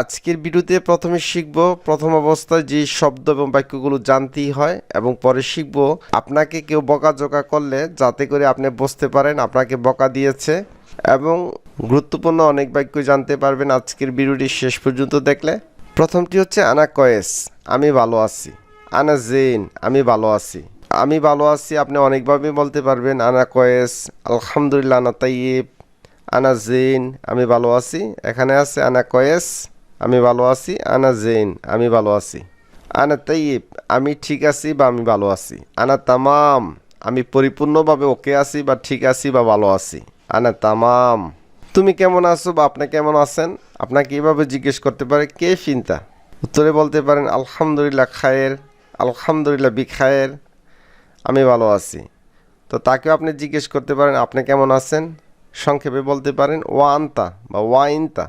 আজকের ভিডিওতে প্রথমে শিখব প্রথম অবস্থায় যে শব্দ এবং বাক্যগুলো জানতেই হয় এবং পরে শিখব আপনাকে কেউ বকাঝকা করলে যাতে করে আপনি বুঝতে পারেন আপনাকে বকা দিয়েছে এবং গুরুত্বপূর্ণ অনেক বাক্য জানতে পারবেন আজকের ভিডিওটি শেষ পর্যন্ত দেখলে। প্রথমটি হচ্ছে আনা কয়েস, আমি ভালো আছি। আনা জেন, আমি ভালো আছি। আমি ভালো আছি আপনি অনেকভাবে বলতে পারবেন। আনা কয়েস, আলহামদুলিল্লাহ, আনা তাইয়িব, আনা জেন, আমি ভালো আছি। এখানে আছে আনা কয়েস, আমি ভালো আছি। আনা জেন, আমি ভালো আছি। আনা তাইয়িব, আমি ঠিক আছি বা আমি ভালো আছি। আনা তামাম, আমি পরিপূর্ণভাবে ওকে আছি বা ঠিক আছি বা ভালো আছি। আনা তামাম। তুমি কেমন আছো বা আপনি কেমন আছেন আপনাকে এভাবে জিজ্ঞেস করতে পারে কে চিন্তা। উত্তরে বলতে পারেন আলহামদুলিল্লাহ খায়ের, আলহামদুলিল্লাহ বিখায়ের, আমি ভালো আছি। তো তাকেও আপনি জিজ্ঞেস করতে পারেন আপনি কেমন আছেন। সংক্ষেপে বলতে পারেন ওয়া আন্তা বা ওয়া ইনতা,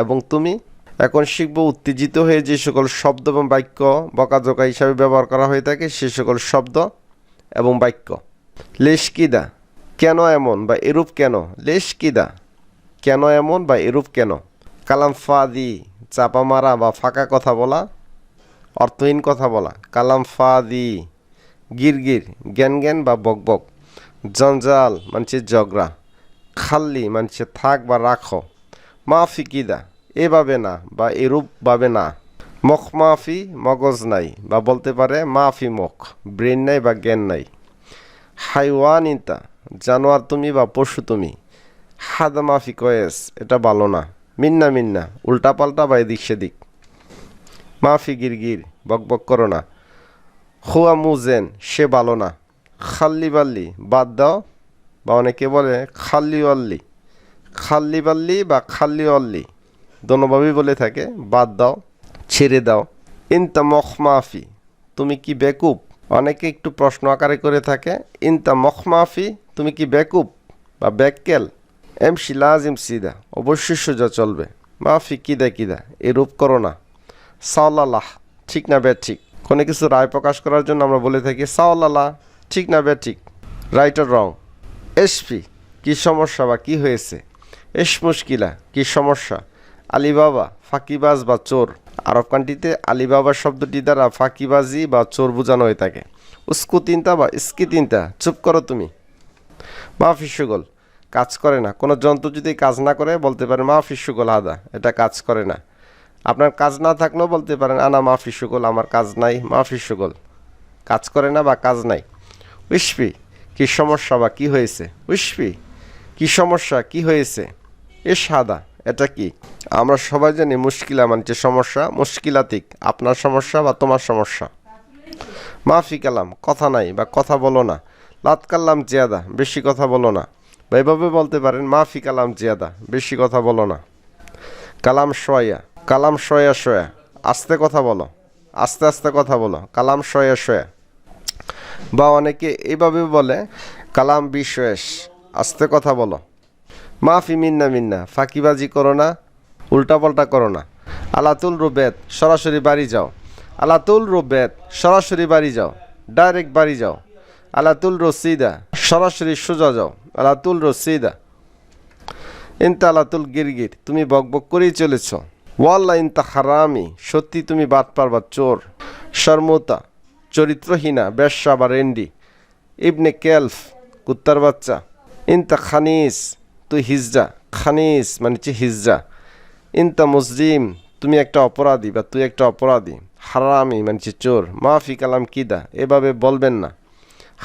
এবং তুমি। এখন শিখব উত্তেজিত হয়ে যে সকল শব্দ এবং বাক্য বকাঝকা হিসাবে ব্যবহার করা হয়ে থাকে সে সকল শব্দ এবং বাক্য। লেশকিদা, কেন এমন বা এরূপ কেন। লেশকিদা, কেন এমন বা এরূপ কেন। কালাম ফাদি, চাপা মারা বা ফাঁকা কথা বলা, অর্থহীন কথা বলা। কালাম ফাদি। গিরগির, জ্ঞান জ্ঞান বা বকবক। জঞ্জাল মানছে ঝগড়া। খাল্লি মানছে থাক বা রাখো। মাফি কিদা, এভাবে না বা এরূপভাবে না। মখ মাফি, মগজ নাই বা বলতে পারে মাফি মুখ, ব্রেন নাই বা জ্ঞান নাই। হাইওয়ানিতা, জানোয়ার তুমি বা পশু তুমি। হাদা মাফি কয়েস, এটা ভালো না। মিন্না মিন্না, উল্টাপাল্টা বা এদিক সেদিক। মাফি গিরগির, বকবক করো না। খুয়া মুজেন, সে ভালো না। খাল্লি বাল্লি, বাদ দাও বা অনেকে বলে খাল্লি অল্লি। খাল্লি বাল্লি বা খাল্লি অল্লি দোনোভাবেই বলে থাকে, বাদ দাও, ছেড়ে দাও। ইনতা মখ মাফি, তুমি কি বেকুব। অনেকে একটু প্রশ্ন আকারে করে থাকে। ইনতা মখ মাফি, তুমি কি বেকুব বা ব্যাককেল। এমসি লাজিম সিদা, অবশ্যই সোজা চলবে। মাফি কিদা কিদা, এরূপ করো না। সাওলালাহ, ঠিক না বে ঠিক। কোনো কিছু রায় প্রকাশ করার জন্য আমরা বলে থাকি সাওলালা, ঠিক না বে ঠিক, রাইট অর রং। এসপি, কী সমস্যা বা কী হয়েছে। এস মুশকিলা, কী সমস্যা। আলিবাবা, ফাঁকিবাজ বা চোর। আরব কান্ট্রিতে আলিবাবা শব্দটি দ্বারা ফাঁকিবাজি বা চোর বোঝানো হয়ে থাকে। উস্কু তিনটা বা ইস্কি তিনটা, চুপ করো তুমি। মাফি সুগল, কাজ করে না। কোনো যন্ত্র যদি কাজ না করে বলতে পারেন মাফি সুগল আদা, এটা কাজ করে না। আপনার কাজ না থাকলেও বলতে পারেন আনা মাফি সুগল, আমার কাজ নাই। মাফি সুগল, কাজ করে না বা কাজ নাই। উইসপি, কী সমস্যা বা কী হয়েছে। উইসপি, কী সমস্যা কী হয়েছে। এ সাদা, এটা কি। আমরা সবাই জানি মুশকিলা মানে সমস্যা, মুশকিলাতিক আপনার সমস্যা বা তোমার সমস্যা। মাফি কালাম, কথা নাই বা কথা বলো না। লাত কাল্লাম জিয়াদা, বেশি কথা বলো না। বা এভাবে বলতে পারেন মাফি কালাম জিয়াদা, বেশি কথা বলো না। কালাম শয়া, কালাম শয়া শয়া, আস্তে কথা বলো, আস্তে আস্তে কথা বলো। কালাম শয়া শয়া। বা অনেকে এইভাবে বলে কালাম বিশেষ, আস্তে কথা বলো। মাফি মিন্না মিন্না, ফাঁকিবাজি করো না, উল্টাপাল্টা করো না। আলাতুল রুবেদ, সরাসরি বাড়ি যাও। আলাতুল রুবেদ, সরাসরি বাড়ি যাও, ডাইরেক্ট বাড়ি যাও। আলাতুল রসিদা, সরাসরি সোজা যাও। আলাতুল রসিদা। ইনতা আলাতুল গিরগির, তুমি বকবক করেই চলেছ। ওয়াল্লা ইনতা হারামি, সত্যি তুমি বাটপার বা চোর। শর্মতা, চরিত্রহীনা, বেশ্যা বা রেন্ডি। ইবনে কেলফ, কুত্তার বাচ্চা। ইনতা খানিস, তুই হিজড়া। খানিস মানে হিজড়া। ইনতা মুজরিম, তুমি একটা অপরাধী বা তুই একটা অপরাধী। হারামি মানে চোর। মাফি কালাম কিদা, এভাবে বলবেন না।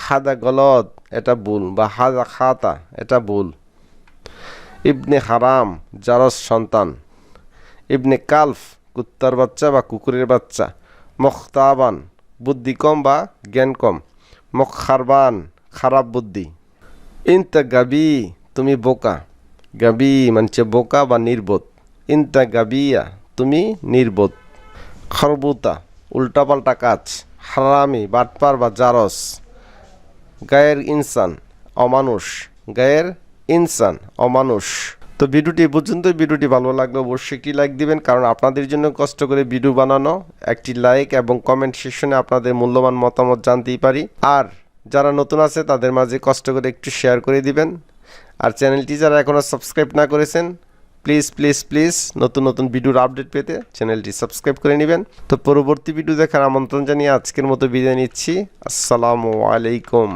হাদা গলদ, এটা ভুল, বা হাদা খাতা, এটা ভুল। ইবনে হারাম, জারস সন্তান। ইবনে কালফ, কুত্তার বাচ্চা বা কুকুরের বাচ্চা। মখতাবান, বুদ্ধি কম বা জ্ঞান কম। মখারবান, খারাপ বুদ্ধি। ইনতা গাবি, তুমি বোকা। গাবি মানে বোকা বা নির্বোধ। ইনতা গাবিয়া, তুমি নির্বোধ। খরবুতা, উল্টাপাল্টা কাজ। হারামি, বাটপার বা জারস। গায়ের ইনসান, অমানুষ। গায়ের ইনসান, অমানুষ। তো ভিডিওটি পর্যন্ত। ভিডিওটি ভালো লাগলে অবশ্যই একটি লাইক দিবেন, কারণ আপনাদের জন্য কষ্ট করে ভিডিও বানানো। একটি লাইক এবং কমেন্ট সেকশনে আপনাদের মূল্যবান মতামত জানতেই পারি। আর যারা নতুন আছে তাদের মাঝে কষ্ট করে একটু শেয়ার করে দিবেন। আর চ্যানেলটি যারা এখনও সাবস্ক্রাইব না করেছেন প্লিজ প্লিজ প্লিজ নতুন নতুন ভিডিওর আপডেট পেতে চ্যানেলটি সাবস্ক্রাইব করে নেবেন। তো পরবর্তী ভিডিও দেখার আমন্ত্রণ জানিয়ে আজকের মতো বিদায় নিচ্ছি। আসসালামু আলাইকুম।